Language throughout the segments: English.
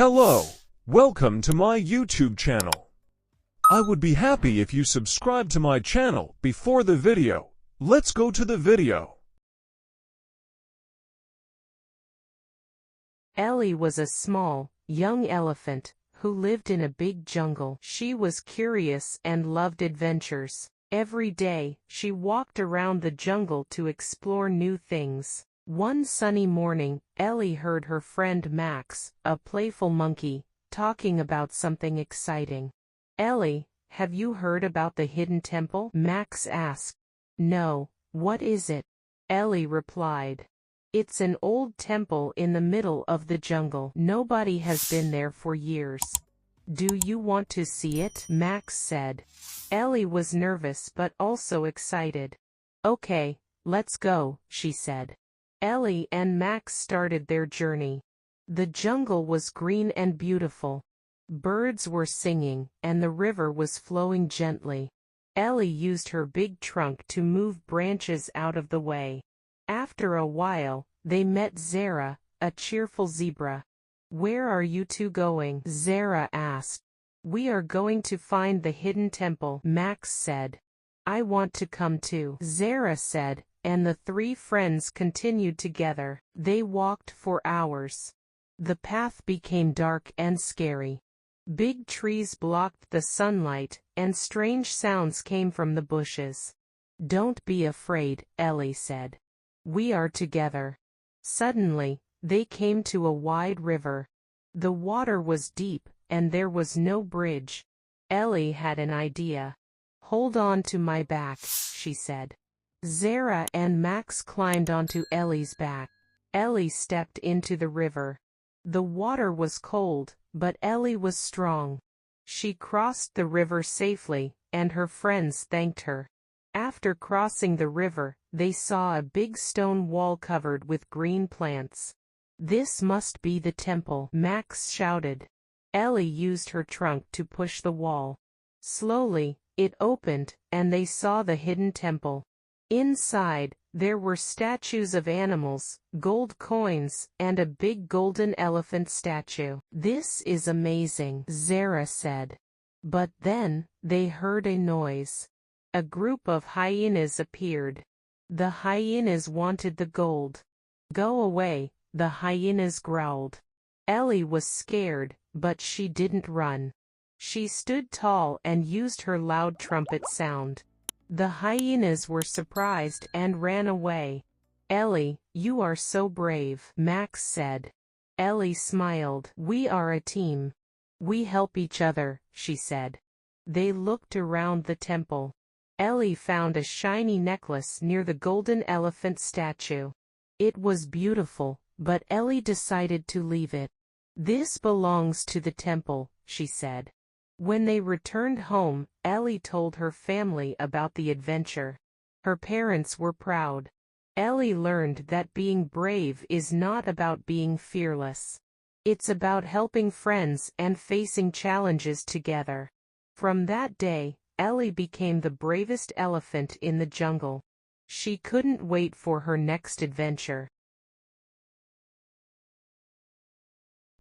Hello, welcome to my YouTube channel. I would be happy if you subscribe to my channel before the video. Let's go to the video. Ellie was a small, young elephant who lived in a big jungle. She was curious and loved adventures. Every day, she walked around the jungle to explore new things. One sunny morning, Ellie heard her friend Max, a playful monkey, talking about something exciting. "Ellie, have you heard about the hidden temple?" Max asked. "No, what is it?" Ellie replied. "It's an old temple in the middle of the jungle. Nobody has been there for years." "Do you want to see it?" Max said. Ellie was nervous but also excited. "Okay, let's go," she said. Ellie and Max started their journey. The jungle was green and beautiful. Birds were singing, and the river was flowing gently. Ellie used her big trunk to move branches out of the way. After a while, they met Zara, a cheerful zebra. "Where are you two going?" Zara asked. "We are going to find the hidden temple," Max said. "I want to come too," Zara said, and the three friends continued together. They walked for hours. The path became dark and scary. Big trees blocked the sunlight, and strange sounds came from the bushes. "Don't be afraid," Ellie said. "We are together." Suddenly, they came to a wide river. The water was deep, and there was no bridge. Ellie had an idea. "Hold on to my back," she said. Zara and Max climbed onto Ellie's back. Ellie stepped into the river. The water was cold, but Ellie was strong. She crossed the river safely, and her friends thanked her. After crossing the river, they saw a big stone wall covered with green plants. "This must be the temple," Max shouted. Ellie used her trunk to push the wall. Slowly, it opened, and they saw the hidden temple. Inside, there were statues of animals, gold coins, and a big golden elephant statue. "This is amazing," Zara said. But then, they heard a noise. A group of hyenas appeared. The hyenas wanted the gold. "Go away," the hyenas growled. Ellie was scared, but she didn't run. She stood tall and used her loud trumpet sound. The hyenas were surprised and ran away. "Ellie, you are so brave," Max said. Ellie smiled. "We are a team. We help each other," she said. They looked around the temple. Ellie found a shiny necklace near the golden elephant statue. It was beautiful, but Ellie decided to leave it. "This belongs to the temple," she said. When they returned home, Ellie told her family about the adventure. Her parents were proud. Ellie learned that being brave is not about being fearless. It's about helping friends and facing challenges together. From that day, Ellie became the bravest elephant in the jungle. She couldn't wait for her next adventure.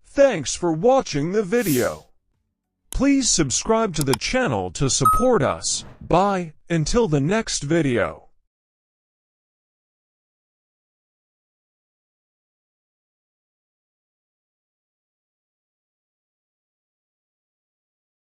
Thanks for watching the video. Please subscribe to the channel to support us. Bye, until the next video.